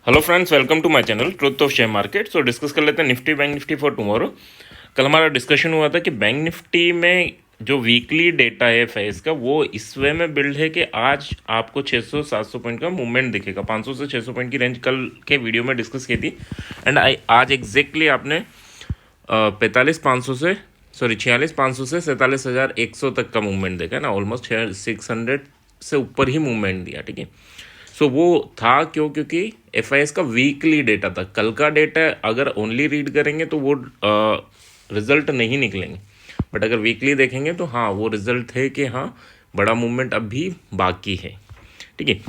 Hello friends, welcome to my channel truth of share market. So discuss कर लेते हैं Nifty bank Nifty for tomorrow. कल हमारा discussion हुआ था कि बैंक निफ्टी में जो वीकली डेटा है फेस का वो इस वे में बिल्ड है कि आज आपको 600-700 पॉइंट का मूवमेंट दिखेगा। 500 से 600 पॉइंट की रेंज कल के वीडियो में डिस्कस की थी एंड आज एग्जैक्टली आपने 45,500 से 46,500 से 47,100 तक का मूवमेंट देखा ना। ऑलमोस्ट 600 से ऊपर ही मूवमेंट दिया, ठीक है। सो वो था क्योंकि एफआईएस का वीकली डेटा था। कल का डेटा अगर ओनली रीड करेंगे तो वो रिजल्ट नहीं निकलेंगे, बट अगर वीकली देखेंगे तो हाँ वो रिजल्ट है कि हाँ बड़ा मूवमेंट अभी बाकी है, ठीक है।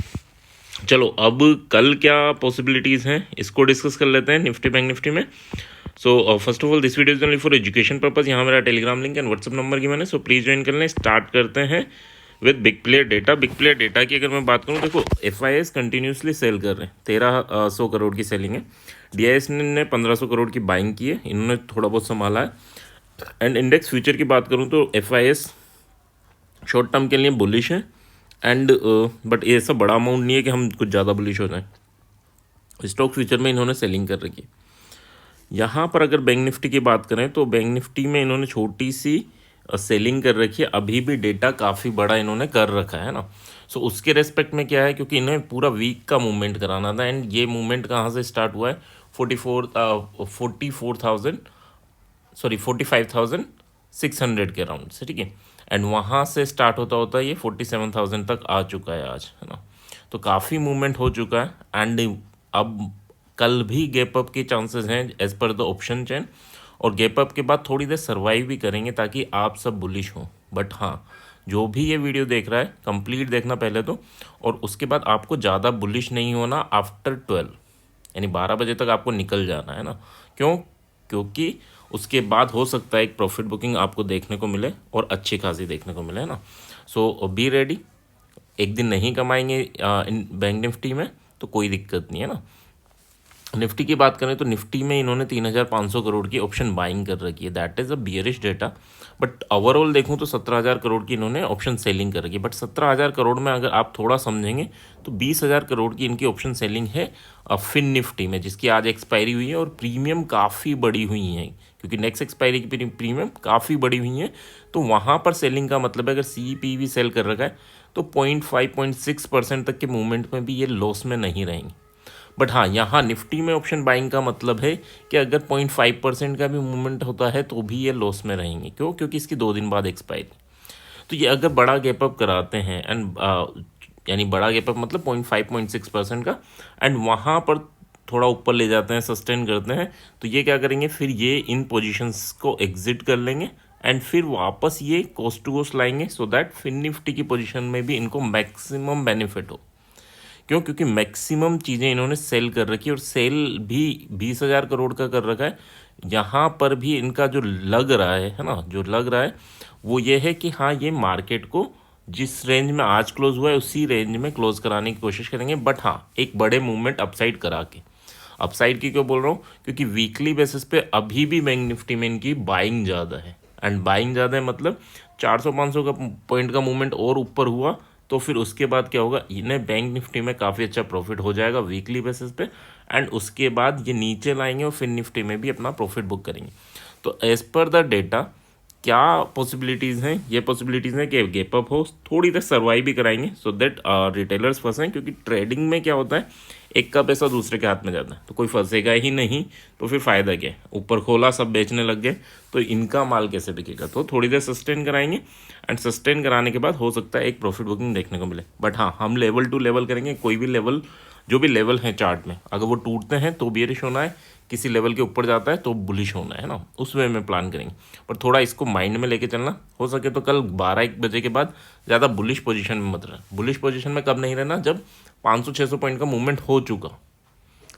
चलो अब कल क्या पॉसिबिलिटीज़ हैं इसको डिस्कस कर लेते हैं निफ्टी बैंक निफ्टी में। So first of all this video is only for education purpose. यहाँ मेरा Telegram link and WhatsApp number की मैंने, सो प्लीज़ ज्वाइन कर लें। स्टार्ट करते हैं with big player data. Big player data की अगर मैं बात करूँ, देखो एफआईएस कंटिन्यूसली सेल कर रहे हैं। 1300 करोड़ की सेलिंग है। डीआईएस ने 1500 करोड़ की बाइंग की है, इन्होंने थोड़ा बहुत संभाला है। एंड इंडेक्स फ्यूचर की बात करूँ तो एफआईएस शॉर्ट टर्म के लिए बुलिश है एंड बट ये सब बड़ा अमाउंट नहीं है कि हम कुछ ज़्यादा बुलिश हो जाए। स्टॉक फ्यूचर में इन्होंने सेलिंग कर रखी है। यहाँ पर अगर बैंक निफ्टी की बात करें तो बैंक निफ्टी में इन्होंने छोटी सी सेलिंग कर रखी है। अभी भी डेटा काफ़ी बड़ा इन्होंने कर रखा है ना। सो उसके रेस्पेक्ट में क्या है, क्योंकि इन्हें पूरा वीक का मूवमेंट कराना था एंड ये मूवमेंट कहाँ से स्टार्ट हुआ है, 45,600 के अराउंड से, ठीक है। एंड वहाँ से स्टार्ट होता होता ये 47,000 तक आ चुका है आज, है ना। तो काफ़ी मूवमेंट हो चुका है एंड अब कल भी गैप अप के चांसेस हैं एज पर द ऑप्शन चेन, और गैप अप के बाद थोड़ी देर सर्वाइव भी करेंगे ताकि आप सब बुलिश हों। बट हाँ, जो भी ये वीडियो देख रहा है कंप्लीट देखना पहले तो, और उसके बाद आपको ज़्यादा बुलिश नहीं होना आफ्टर 12, यानी 12 बजे तक आपको निकल जाना है ना। क्यों? क्योंकि उसके बाद हो सकता है एक प्रॉफिट बुकिंग आपको देखने को मिले और अच्छी खासी देखने को मिले, है ना। सो बी रेडी। एक दिन नहीं कमाएंगे इन बैंक निफ्टी में तो कोई दिक्कत नहीं है ना। निफ्टी की बात करें तो निफ्टी में इन्होंने 3,500 करोड़ की ऑप्शन बाइंग कर रखी है। That is a bearish data. But overall देखूं तो 17,000 करोड़ की इन्होंने ऑप्शन सेलिंग कर रखी है। बट 17,000 करोड़ में अगर आप थोड़ा समझेंगे तो 20,000 करोड़ की इनकी ऑप्शन सेलिंग है फिन निफ्टी में, जिसकी आज एक्सपायरी हुई है और प्रीमियम काफ़ी बड़ी हुई है, क्योंकि नेक्स्ट एक्सपायरी की प्रीमियम काफ़ी बड़ी हुई है। तो वहाँ पर सेलिंग का मतलब है अगर सी भी सेल कर रखा है तो 0.5-0.6% तक के मूवमेंट में भी ये लॉस में नहीं रहेंगे। बट हाँ, यहाँ निफ्टी में ऑप्शन बाइंग का मतलब है कि अगर 0.5% का भी मूवमेंट होता है तो भी ये लॉस में रहेंगे। क्यों? क्योंकि इसकी 2 दिन बाद एक्सपायरी। तो ये अगर बड़ा गैप अप कराते हैं एंड यानी बड़ा गैप अप मतलब 0.5-0.6% का, एंड वहाँ पर थोड़ा ऊपर ले जाते हैं, सस्टेन करते हैं, तो ये क्या करेंगे, फिर ये इन पोजीशंस को एग्जिट कर लेंगे एंड फिर वापस ये कोस्ट टू कोस्ट लाएंगे, सो दैट फिन निफ्टी की पोजीशन में भी इनको मैक्सिमम बेनिफिट हो। क्यों? क्योंकि मैक्सिमम चीज़ें इन्होंने सेल कर रखी है और सेल भी 20,000 करोड़ का कर रखा है। यहाँ पर भी इनका जो लग रहा है ना, जो लग रहा है वो ये है कि हाँ ये मार्केट को जिस रेंज में आज क्लोज हुआ है उसी रेंज में क्लोज कराने की कोशिश करेंगे। बट हाँ, एक बड़े मूवमेंट अपसाइड करा के। अपसाइड की क्यों बोल रहा हूँ? क्योंकि वीकली बेसिस पे अभी भी बैंक निफ्टी में इनकी बाइंग ज़्यादा है, एंड बाइंग ज़्यादा है मतलब 400-500 का पॉइंट का मूवमेंट और ऊपर हुआ तो फिर उसके बाद क्या होगा, इन्हें बैंक निफ्टी में काफ़ी अच्छा प्रॉफिट हो जाएगा वीकली बेसिस पे, एंड उसके बाद ये नीचे लाएंगे और फिर निफ्टी में भी अपना प्रॉफिट बुक करेंगे। तो एज़ पर द डेटा क्या पॉसिबिलिटीज़ हैं? ये पॉसिबिलिटीज़ हैं कि गैप अप हो, थोड़ी देर सर्वाइव भी कराएंगे सो दैट रिटेलर्स फंसें, क्योंकि ट्रेडिंग में क्या होता है, एक का पैसा दूसरे के हाथ में जाता है तो कोई फंसेगा ही नहीं, तो फिर फ़ायदा क्या है? ऊपर खोला सब बेचने लग गए तो इनका माल कैसे बिकेगा? तो थोड़ी देर सस्टेन कराएंगे एंड सस्टेन कराने के बाद हो सकता है एक प्रॉफिट बुकिंग देखने को मिले। बट हाँ, हम लेवल टू लेवल करेंगे। कोई भी लेवल, जो भी लेवल है चार्ट में, अगर वो टूटते हैं तो बियरिश होना है, किसी लेवल के ऊपर जाता है तो बुलिश होना है ना, उस वे में प्लान करेंगे। पर थोड़ा इसको माइंड में लेके चलना। हो सके तो कल 12-1 बजे के बाद ज़्यादा बुलिश पोजीशन में मत रहना। बुलिश पोजीशन में कब नहीं रहना? जब 500-600 पॉइंट का मूवमेंट हो चुका,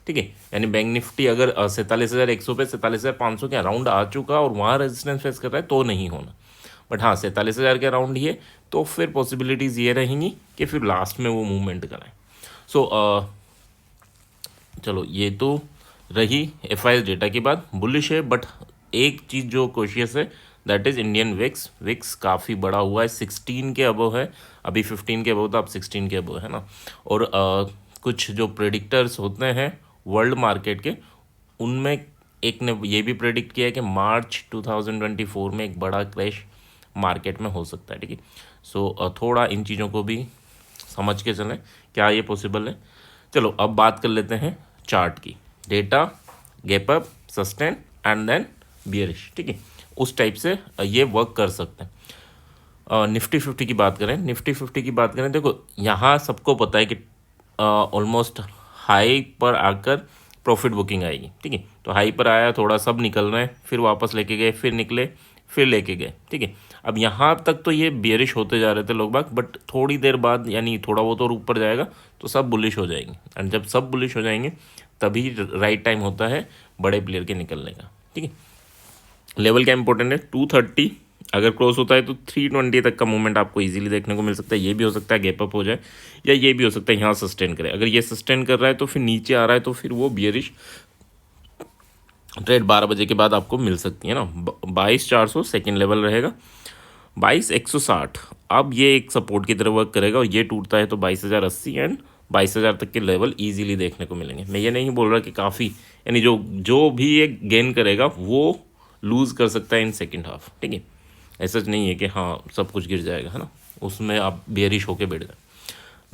ठीक है। यानी बैंक निफ्टी अगर 47,100 पे 47,500 के अराउंड आ चुका और वहाँ रेजिस्टेंस फेस कर रहा है तो नहीं होना। बट हाँ, 47,000 के अराउंड ही है तो फिर पॉसिबिलिटीज़ ये रहेंगी कि फिर लास्ट में वो मूवमेंट कराएं। सो चलो, ये तो रही एफआईएस डेटा की बात। बुलिश है, बट एक चीज़ जो कॉशियस है that is Indian VIX. VIX काफ़ी बड़ा हुआ है, 16 के अबव है, अभी 15 के अबव था, अब 16 के अबव है ना। और कुछ जो प्रेडिक्टर्स होते हैं वर्ल्ड मार्केट के, उनमें एक ने ये भी प्रेडिक्ट किया है कि मार्च 2024 में एक बड़ा क्रैश मार्केट में हो सकता है, ठीक है। सो थोड़ा इन चीज़ों को भी समझ के चलें, क्या ये पॉसिबल है। चलो अब बात कर लेते हैं चार्ट की। Data, gap up, sustain and then bearish, ठीक है। उस टाइप से ये वर्क कर सकते हैं। निफ्टी 50 की बात करें, निफ्टी 50 की बात करें, देखो यहाँ सबको पता है कि ऑलमोस्ट हाई पर आकर प्रॉफिट बुकिंग आएगी, ठीक है। तो हाई पर आया, थोड़ा सब निकल रहे हैं, फिर वापस लेके गए, फिर निकले, फिर लेके गए, ठीक है। अब यहाँ तक तो ये बियरिश होते जा रहे थे लोग बाग, बट थोड़ी देर बाद यानी थोड़ा बहुत और ऊपर जाएगा तो सब बुलिश हो जाएंगे, एंड जब सब बुलिश हो जाएंगे तभी राइट टाइम होता है बड़े प्लेयर के निकलने का, ठीक है। लेवल क्या इंपॉर्टेंट है, 230 अगर क्रॉस होता है तो 320 तक का मूवमेंट आपको इजीली देखने को मिल सकता है। ये भी हो सकता है गैप अप हो जाए, या ये भी हो सकता है यहाँ सस्टेन करे। अगर ये सस्टेन कर रहा है तो फिर नीचे आ रहा है तो फिर वो बियरिश ट्रेड 12 बजे के बाद आपको मिल सकती है ना। 22,400 सेकेंड लेवल रहेगा, 22,160 अब ये एक सपोर्ट की तरह वर्क करेगा, और ये टूटता है तो 22,080 एंड 22,000 तक के लेवल इजीली देखने को मिलेंगे। मैं ये नहीं बोल रहा कि काफ़ी, यानी जो भी ये गेन करेगा वो लूज़ कर सकता है इन सेकेंड हाफ, ठीक है। ऐसा नहीं है कि हाँ सब कुछ गिर जाएगा, है ना, उसमें आप बेयरिश होके बैठ जाए।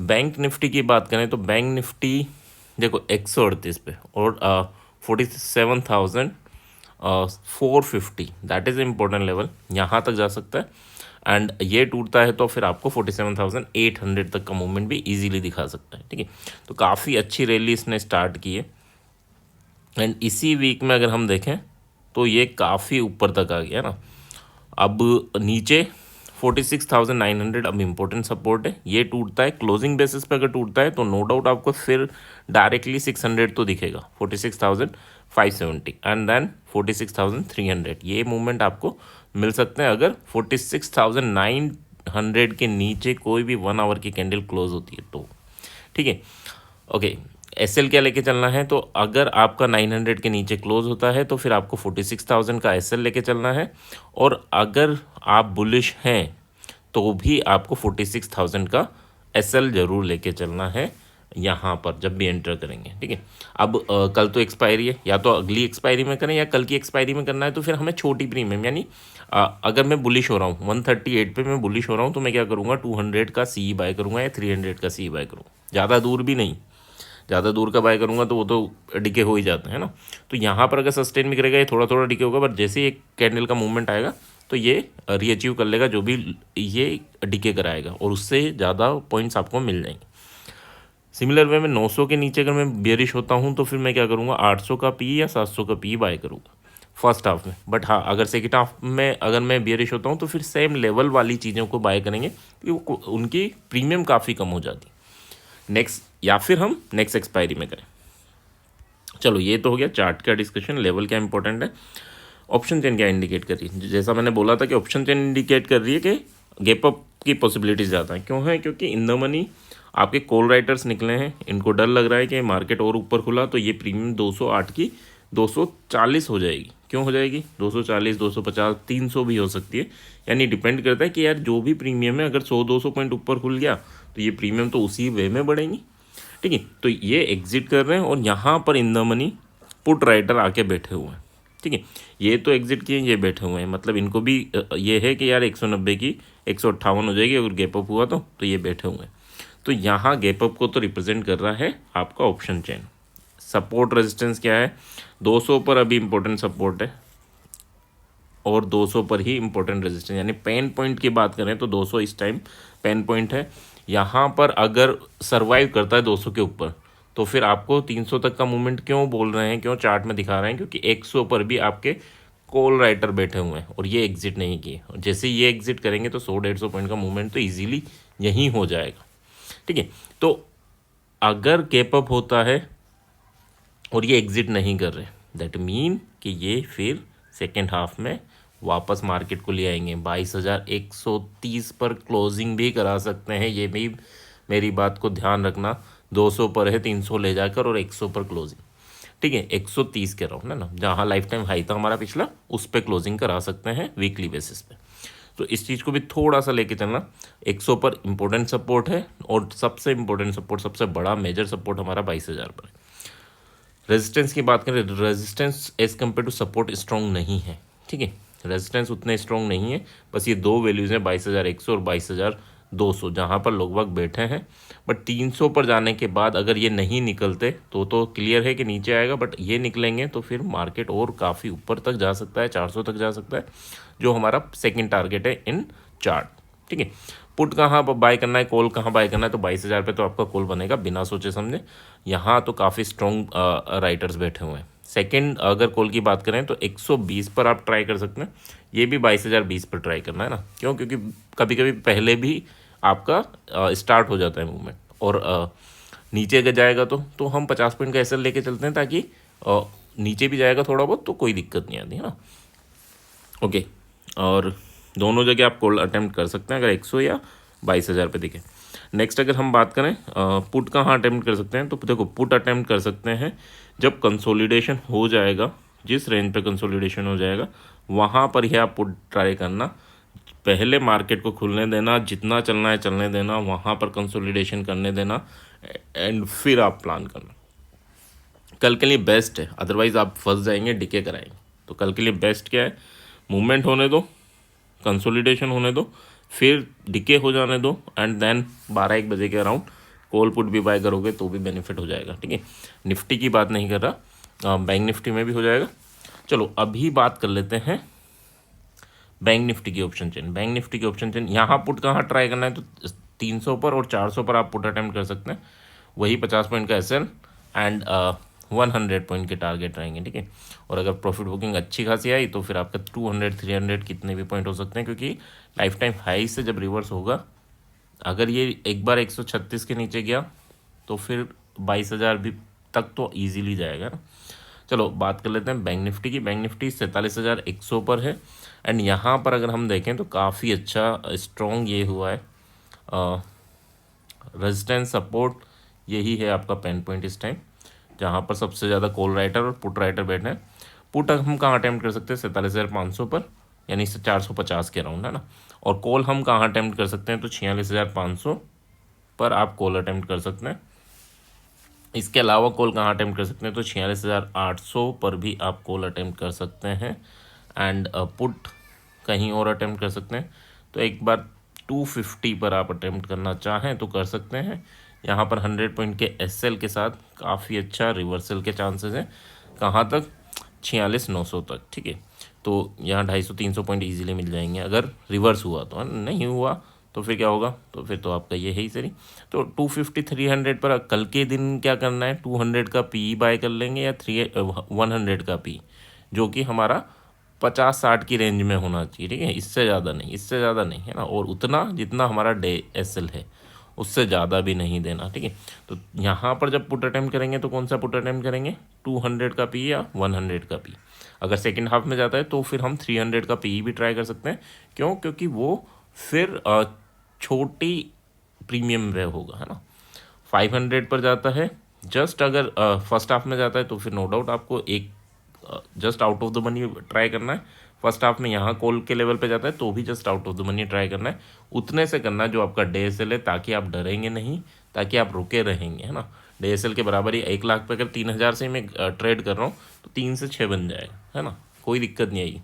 बैंक निफ्टी की बात करें तो बैंक निफ्टी देखो 138 पे और 47,450 दैट इज़ इम्पोर्टेंट लेवल, यहाँ तक जा सकता है। एंड ये टूटता है तो फिर आपको 47,800 तक का मूवमेंट भी इजीली दिखा सकता है, ठीक है। तो काफ़ी अच्छी रैली इसने स्टार्ट की है, एंड इसी वीक में अगर हम देखें तो ये काफ़ी ऊपर तक आ गया ना। अब नीचे 46,900 अब इम्पोर्टेंट सपोर्ट है, ये टूटता है क्लोजिंग बेसिस पे, अगर टूटता है तो नो डाउट आपको फिर डायरेक्टली 600 तो दिखेगा, 46,570 एंड देन 46,300, ये मूवमेंट आपको मिल सकते हैं अगर 46,900 के नीचे कोई भी 1 आवर की कैंडल क्लोज होती है तो, ठीक है। ओके, एसएल क्या लेके चलना है, तो अगर आपका 900 के नीचे क्लोज होता है तो फिर आपको 46,000 का एसएल लेके चलना है, और अगर आप बुलिश हैं तो भी आपको 46,000 का एसएल ज़रूर लेके चलना है यहाँ पर जब भी एंटर करेंगे, ठीक है। अब कल तो एक्सपायरी है, या तो अगली एक्सपायरी में करें या कल की एक्सपायरी में करना है, तो फिर हमें छोटी प्रीमियम, यानी अगर मैं बुलिश हो रहा हूँ 138 पे मैं बुलिश हो रहा हूँ तो मैं क्या करूँगा, 200 का सी बाय करूँगा या 300 का सी बाय करूँगा, ज़्यादा दूर भी नहीं, ज़्यादा दूर का बाय करूँगा तो वो तो डिके हो ही जाता है ना। तो यहाँ पर अगर सस्टेन भी करेगा ये थोड़ा थोड़ा डिके होगा, बट जैसे ही एक कैंडल का मूवमेंट आएगा तो ये रीअचीव कर लेगा जो भी ये डिके कराएगा, और उससे ज़्यादा पॉइंट्स आपको मिल जाएंगे। सिमिलर वे में 900 के नीचे अगर मैं बेयरिश होता हूँ तो फिर मैं क्या करूँगा, 800 का पी या 700 का पी बाय करूँगा फर्स्ट हाफ में। बट हाँ, अगर सेकेंड हाफ में अगर मैं बेयरिश होता हूँ तो फिर सेम लेवल वाली चीज़ों को बाय करेंगे क्योंकि उनकी प्रीमियम काफ़ी कम हो जाती नेक्स्ट, या फिर हम नेक्स्ट एक्सपायरी में करें। चलो ये तो हो गया चार्ट का डिस्कशन, लेवल क्या इंपॉर्टेंट है। ऑप्शन चेन क्या इंडिकेट कर रही है, जैसा मैंने बोला था कि ऑप्शन चेन इंडिकेट कर रही है कि गैप अप की पॉसिबिलिटीज ज़्यादा है। क्यों है, क्योंकि इन द मनी आपके कॉल राइटर्स निकले हैं, इनको डर लग रहा है कि मार्केट और ऊपर खुला तो ये प्रीमियम 208 की 240 हो जाएगी। क्यों हो जाएगी, 240, 250, 300 भी हो सकती है, यानी डिपेंड करता है कि यार जो भी प्रीमियम है अगर 100-200 पॉइंट ऊपर खुल गया तो ये प्रीमियम तो उसी वे में बढ़ेंगी, ठीक है। तो ये एग्जिट कर रहे हैं और यहाँ पर in the money put writer आके बैठे हुए हैं, ठीक है। ये तो एग्जिट किए, ये बैठे हुए हैं, मतलब इनको भी ये है कि यार 190 की 158 हो जाएगी अगर गैप अप हुआ तो ये बैठे हुए हैं। तो यहाँ गैप अप को तो रिप्रेजेंट कर रहा है आपका ऑप्शन चेन। सपोर्ट रेजिस्टेंस क्या है, 200 पर अभी इंपॉर्टेंट सपोर्ट है और 200 पर ही इंपॉर्टेंट रेजिस्टेंस, यानी पेन पॉइंट की बात करें तो 200 इस टाइम पेन पॉइंट है। यहाँ पर अगर सर्वाइव करता है 200 के ऊपर तो फिर आपको 300 तक का मूवमेंट क्यों बोल रहे हैं, क्यों चार्ट में दिखा रहे हैं, क्योंकि 100 पर भी आपके कॉल राइटर बैठे हुए हैं और ये एग्जिट नहीं किए। और जैसे ये एग्जिट करेंगे तो 100-150 पॉइंट का मूवमेंट तो ईजिली यहीं हो जाएगा, ठीक है। तो अगर गैप अप होता है और ये एग्जिट नहीं कर रहे, दैट मीन कि ये फिर सेकेंड हाफ में वापस मार्केट को ले आएंगे, 22,130 पर क्लोजिंग भी करा सकते हैं। ये भी मेरी बात को ध्यान रखना, 200 पर है 300 ले जाकर और 100 पर क्लोजिंग, ठीक है। 130 के राउंड है ना, जहाँ लाइफ टाइम हाई था हमारा पिछला, उस पर क्लोजिंग करा सकते हैं वीकली बेसिस पे। तो इस चीज़ को भी थोड़ा सा लेके चलना। 100 पर इंपॉर्टेंट सपोर्ट है और सबसे इंपॉर्टेंट सपोर्ट, सबसे बड़ा मेजर सपोर्ट हमारा 22,000 पर है। रेजिस्टेंस की बात करें, resistance as compare to support strong नहीं है, ठीक है, रेजिस्टेंस उतने स्ट्रॉन्ग नहीं है, बस ये दो वैल्यूज़ हैं 22,100 और 22,200 जहाँ पर लोग बाग बैठे हैं। बट 300 पर जाने के बाद अगर ये नहीं निकलते तो क्लियर है कि नीचे आएगा, बट ये निकलेंगे तो फिर मार्केट और काफ़ी ऊपर तक जा सकता है, 400 तक जा सकता है, जो हमारा सेकेंड टारगेट है इन चार्ट, ठीक है। पुट कहाँ बाय करना है, कॉल कहाँ बाय करना है, तो 22,000 पे तो आपका कॉल बनेगा बिना सोचे समझे। यहाँ तो काफ़ी स्ट्रॉन्ग राइटर्स बैठे हुए हैं। सेकंड अगर कॉल की बात करें तो 120 पर आप ट्राई कर सकते हैं, ये भी 22,020 पर ट्राई करना है ना, क्यों, क्योंकि कभी कभी पहले भी आपका स्टार्ट हो जाता है मूवमेंट, और नीचे अगर जाएगा तो हम 50 पॉइंट का एसएल लेके चलते हैं, ताकि नीचे भी जाएगा थोड़ा बहुत तो कोई दिक्कत नहीं आती है ना। ओके, और दोनों जगह आप कॉल अटेम्प्ट कर सकते हैं अगर 100 या 22,000 पे दिखे। नेक्स्ट अगर हम बात करें पुट कहाँ अटेम्प्ट कर सकते हैं, तो देखो पुट अटेम्प्ट कर सकते हैं जब कंसोलिडेशन हो जाएगा, जिस रेंज पे कंसोलिडेशन हो जाएगा वहाँ पर ही आप पुट ट्राई करना। पहले मार्केट को खुलने देना, जितना चलना है चलने देना, वहाँ पर कंसोलिडेशन करने देना, एंड फिर आप प्लान करना। कल के लिए बेस्ट है, अदरवाइज़ आप फंस जाएंगे, डिके कराएंगे। तो कल के लिए बेस्ट क्या है, मूवमेंट होने दो, कंसोलिडेशन होने दो, फिर डिके हो जाने दो, एंड देन 12-1 बजे के अराउंड कॉल पुट भी बाय करोगे तो भी बेनिफिट हो जाएगा, ठीक है। निफ्टी की बात नहीं कर रहा, बैंक निफ्टी में भी हो जाएगा। चलो अभी बात कर लेते हैं बैंक निफ्टी की ऑप्शन चेन। बैंक निफ्टी की ऑप्शन चेन यहाँ पुट कहाँ ट्राई करना है, तो 300 पर और 400 पर आप पुट अटेम्प्ट कर सकते हैं, वही 50 पॉइंट का एसएल एंड 100 पॉइंट के टारगेट रहेंगे, ठीक है। और अगर प्रॉफिट बुकिंग अच्छी खासी आई तो फिर आपका 200-300 कितने भी पॉइंट हो सकते हैं, क्योंकि लाइफ टाइम हाई से जब रिवर्स होगा, अगर ये एक बार 136 के नीचे गया तो फिर 22,000 भी तक तो ईजीली जाएगा ना। चलो बात कर लेते हैं बैंक निफ्टी की। बैंक निफ्टी 47,100 पर है, एंड यहाँ पर अगर हम देखें तो काफ़ी अच्छा स्ट्रॉन्ग ये हुआ है, रेजिस्टेंस सपोर्ट यही है आपका पेन पॉइंट इस टाइम, जहाँ पर सबसे ज़्यादा कॉल राइटर और पुट राइटर बैठे हैं। पुट हम कहाँ अटैम्प्ट कर सकते हैं, 47,500 पर, यानी 450 के अराउंड है ना। और कॉल हम कहाँ अटैम्प्ट कर सकते हैं, तो 46,500 पर आप कॉल अटैम्प्ट कर सकते हैं। इसके अलावा कॉल कहाँ अटैम्प्ट कर सकते हैं, तो 46,800 पर भी आप कॉल अटैम्प्ट कर सकते हैं, एंड पुट कहीं और अटैम्प्ट कर सकते हैं। तो एक बार 250 पर आप अटैम्प्ट करना चाहें तो कर सकते हैं। यहाँ पर 100 पॉइंट के एसएल के साथ काफ़ी अच्छा रिवर्सल के चांसेस हैं, कहाँ तक, 46,900 तक, ठीक है। तो यहाँ 250-300 पॉइंट इजीली मिल जाएंगे अगर रिवर्स हुआ तो, नहीं हुआ तो फिर क्या होगा, तो फिर तो आपका ये है ही सही। तो 250-300 पर कल के दिन क्या करना है, 200 का पी बाय कर लेंगे या 100 का पी, जो कि हमारा 50-60 की रेंज में होना चाहिए, ठीक है, इससे ज़्यादा नहीं, इससे ज़्यादा नहीं है ना, और उतना जितना हमारा डे एसएल है उससे ज़्यादा भी नहीं देना, ठीक है। तो यहाँ पर जब पुट अटेम्प्ट करेंगे तो कौन सा पुट अटेम्प्ट करेंगे, 200 का पी या 100 का पी। अगर सेकेंड हाफ में जाता है तो फिर हम 300 का पी भी ट्राई कर सकते हैं, क्यों, क्योंकि वो फिर छोटी प्रीमियम वे होगा, है ना। 500 पर जाता है, जस्ट अगर फर्स्ट हाफ में जाता है तो फिर नो डाउट आपको एक just out of the money try करना है। फर्स्ट हाफ में यहाँ कॉल के लेवल पे जाता है तो भी just out of the money try करना है, उतने से करना है जो आपका डे एसएल है, ताकि आप डरेंगे नहीं, ताकि आप रुके रहेंगे, है ना। डे एसएल के बराबर ही 1 लाख पे अगर 3,000 से मैं ट्रेड कर रहा हूँ तो 3 से 6 बन जाएगा, है ना, कोई दिक्कत नहीं आएगी।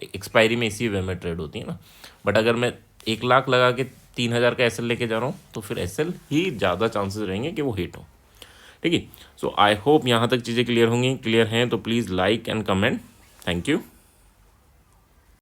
एक्सपायरी में इसी वे में ट्रेड होती है ना। बट अगर मैं 1 लाख लगा के 3,000 का एसएल लेके जा रहा हूँ तो फिर एसएल ही ज़्यादा चांसेस रहेंगे कि वो हिट हो, ठीक है। सो आई होप यहाँ तक चीज़ें क्लियर होंगी, क्लियर हैं तो please like and comment. Thank you.